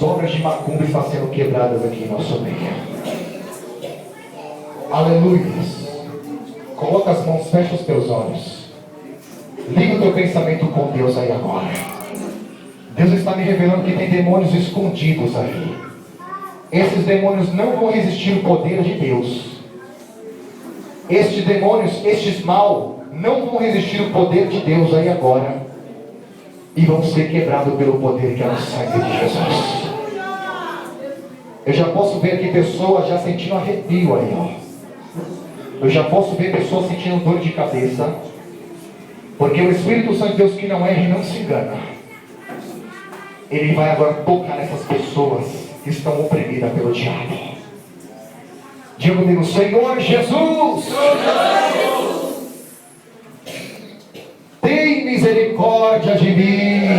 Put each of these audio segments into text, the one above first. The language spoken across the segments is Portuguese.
obras de macumba estão sendo quebradas aqui em nosso meio. Aleluia. Coloca as mãos, fecha os teus olhos. Liga o teu pensamento com Deus aí agora. Deus está me revelando que tem demônios escondidos aí. Esses demônios não vão resistir o poder de Deus. Estes demônios, estes mal, não vão resistir o poder de Deus aí agora. E vão ser quebrados pelo poder que é o sangue de Jesus. Eu já posso ver aqui pessoas já sentindo arrepio aí, ó. Eu já posso ver pessoas sentindo dor de cabeça. Porque o Espírito Santo de Deus, que não erra e não se engana, ele vai agora tocar nessas pessoas que estão oprimidas pelo diabo. Diga comigo: Senhor Jesus, tem misericórdia de mim.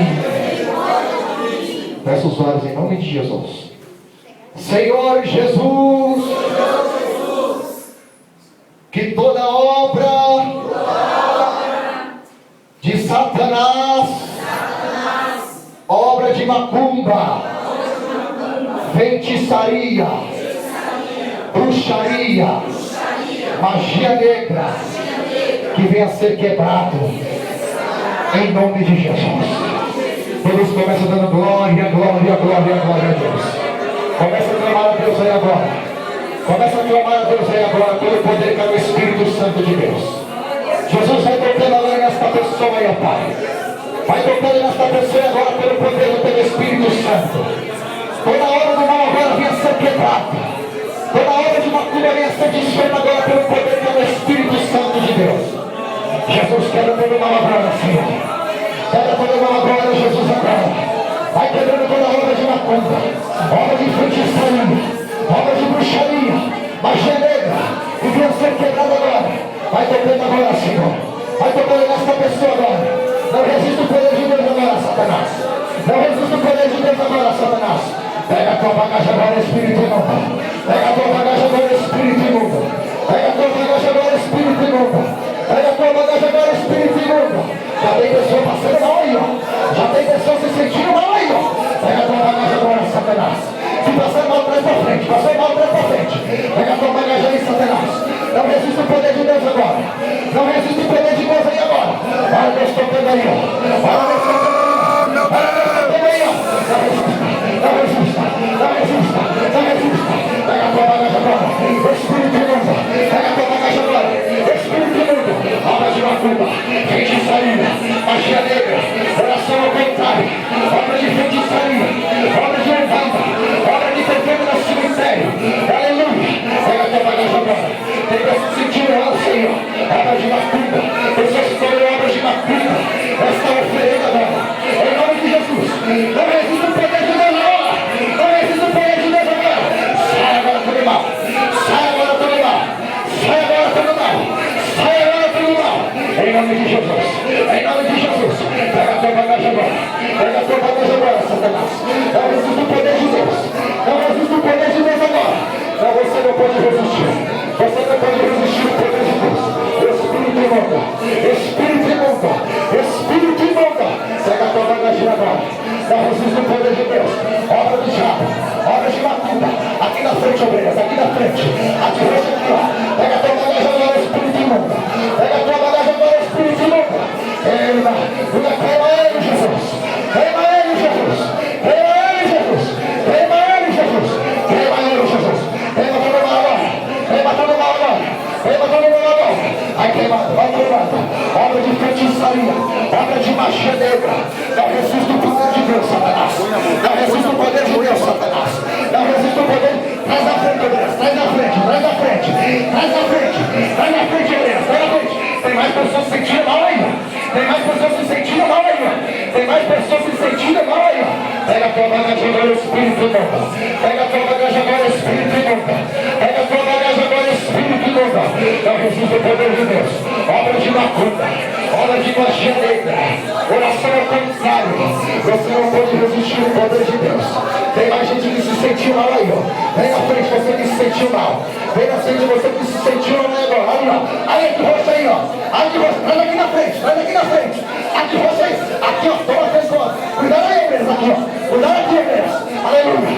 Fecha os olhos em nome de Jesus. Senhor Jesus, que toda obra de Satanás, obra de macumba, feitiçaria, bruxaria, magia negra, que venha a ser quebrado em nome de Jesus. Todos começam dando glória, glória, glória, glória a Deus. Começa a clamar a Deus aí agora. Começa a clamar a Deus aí agora pelo poder que é o Espírito Santo de Deus. Jesus vai tocando agora nesta pessoa aí, Pai. Vai tocando nesta pessoa agora pelo poder do teu Espírito Santo. Toda obra do mal agora venha ser quebrada. Toda obra de macumba venha ser desfeita agora pelo poder que é o Espírito Santo de Deus. Jesus, quebra todo mal agora, Senhor. Quebra todo mal agora, Jesus, agora. Vai quebrando toda obra de macumba, obra de feitiçaria, obra de bruxaria, magia negra, e venha ser quebrada agora. Vai tocando agora, Senhor. Vai tocando nesta pessoa agora. Não resista o poder de Deus agora, Satanás. Não resista o poder de Deus agora, Satanás. Pega a tua bagagem agora, Espírito imundo. Pega a tua bagagem agora, Espírito imundo. Pega a tua bagagem agora, Espírito imundo. Pega a tua bagagem agora, Espírito imundo. Já tem pessoa passando mal aí, ó. Já tem pessoa se sentindo mal aí, ó. Pega a tua bagagem agora, Satanás. Se passar mal, traz pra frente. Passou mal, traz pra frente. Pega a tua bagagem aí, Satanás. Não resiste o poder de Deus agora. Não resiste o poder de Deus aí agora. Olha Deus tocando aí, ó. Olha Deus tocando aí, ó. Olha Deus tocando aí, ó. Não resista, não resista, não resista. Pega a tua bagagem agora. Espírito imundo. Pega a tua bagagem agora. Espírito imundo. Obra de macumba, feitiçaria, magia negra, oração ao contrário, obra de feitiçaria, obra de levanta, obra de pecado no cemitério. Aleluia. Pega a tua bagagem agora. Tem pessoas sentindo lá, Senhor, obra de macumba, pessoas que estão em obras de macumba, esta oferenda agora, em nome de Jesus. Não resiste o poder de Deus agora. Não resiste o poder de Deus agora. Sai agora todo mal. Sai agora todo mal. Sai agora todo mal. Sai agora todo mal. Em nome de Jesus. Em nome de Jesus. Pega a tua bagagem agora. Pega a tua bagagem agora, Satanás. Não resiste o poder de Deus. Não resiste o poder de Deus agora. Não, você não pode resistir. Você não pode resistir o poder de Deus. Espírito imundo. Espírito imundo. Espírito imundo. Pega a tua bagagem agora. Não resiste o poder de Deus. Obra do diabo. Obra de macumba. Aqui na frente, ovelhas. Aqui na frente. Aqui aqui, ó. Pega a tua bagagem agora, Espírito imundo. Pega a tua bagagem agora, Espírito imundo. Queima ele, Jesus. Queima ele, Jesus. Queima ele, Jesus. Queima ele, Jesus. Queima ele, Jesus. Queima todo mal agora. Queima todo mal agora. Queima todo mal agora. Vai queimando, vai queimando. Obra de feitiçaria. Obra de magia negra. Não resiste o poder de Deus, Satanás. Não resiste o poder de Deus, Satanás. Não resiste o poder. Traz na frente, Deus. Traz na frente, traz na frente. Traz na frente. Traz na frente, Deus. Traz na frente. Tem mais pessoas se sentindo mal aí. Tem mais pessoas se sentindo mal aí. Tem mais pessoas se sentindo mal aí. Pega a tua bagagem agora, Espírito imundo. Pega a tua bagagem agora, Espírito imundo. Pega a tua bagagem agora, Espírito imundo. Não resiste o poder de Deus. Obra de macumba. Obra de magia negra. Oração ao contrário. Você não pode resistir o poder de Deus. Tem mais gente que se sentiu mal aí, ó. Vem na frente, você que se sentiu mal. Vem na frente, você que se sentiu mal agora. Aí, ó. Aí, aqui, rosto aí, ó. Aí, rosto. Traz aqui na frente. Traz aqui na frente. Aqui, rosto aí. Aqui, ó. Toma frente, ó. Cuidado aí, Deus. Aqui, ó. Cuidado aqui, Deus. Aleluia.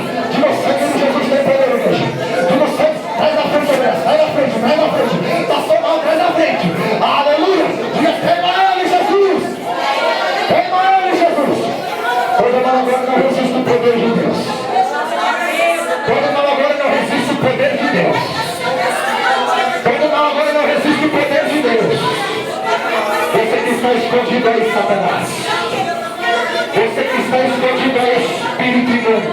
espírito imundo,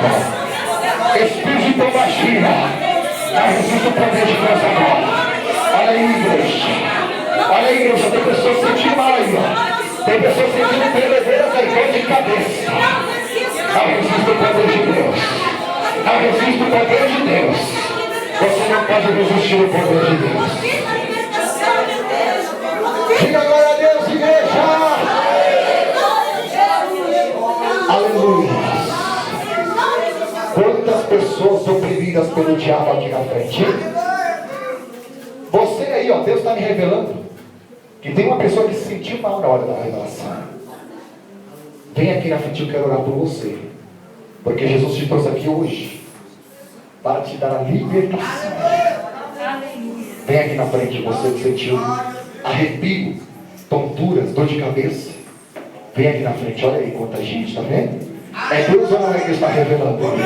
espírito de pombagira, resiste o poder de Deus agora. Olha aí, igreja. Olha aí, igreja. Tem pessoas sentindo mal aí, ó. Tem pessoas sentindo tremedeiras aí, dor de cabeça. Não resiste o poder de Deus. Não resiste o poder de Deus. Você não pode resistir o poder de Deus. Diga glória a Deus, igreja. Aleluia. Quantas pessoas oprimidas pelo diabo aqui na frente? Você aí, ó, Deus está me revelando que tem uma pessoa que se sentiu mal na hora da revelação. Vem aqui na frente, eu quero orar por você. Porque Jesus te trouxe aqui hoje para te dar a libertação. Vem aqui na frente, você que sentiu arrepio, tonturas, dor de cabeça. Vem aqui na frente, olha aí quanta gente, tá vendo? É Deus ou não é que está revelando hoje?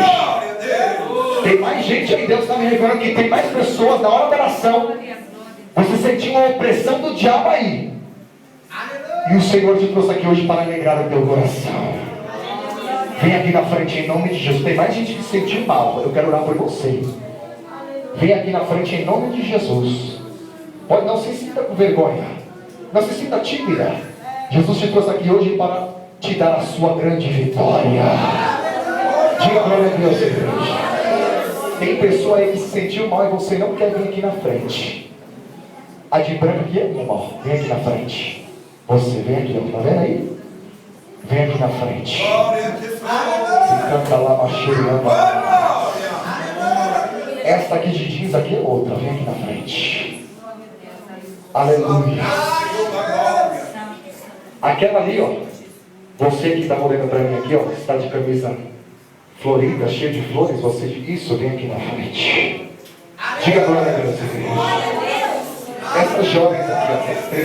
Tem mais gente aí, Deus está me revelando que tem mais pessoas na hora da oração. Você sentiu uma opressão do diabo aí. E o Senhor te trouxe aqui hoje para alegrar o teu coração. Vem aqui na frente em nome de Jesus. Tem mais gente que se sentiu mal. Eu quero orar por você. Vem aqui na frente em nome de Jesus. Pode, não se sinta com vergonha. Não se sinta tímida. Jesus te trouxe aqui hoje para te dar a sua grande vitória. Diga glória a Deus, igreja. Tem pessoa aí que se sentiu mal e você não quer vir aqui na frente. A de branco aqui é uma, ó. Vem aqui na frente. Você vem aqui, ó. Tá vendo aí? Vem aqui na frente. Se canta lá, macheirando. Esta aqui de jeans aqui é outra. Vem aqui na frente. Aleluia. Aquela ali, ó. Você que está olhando para mim aqui, ó. Está de camisa florida, cheia de flores. Você, isso, vem aqui na frente. Diga glória a Deus, igreja. Essas jovens aqui, ó.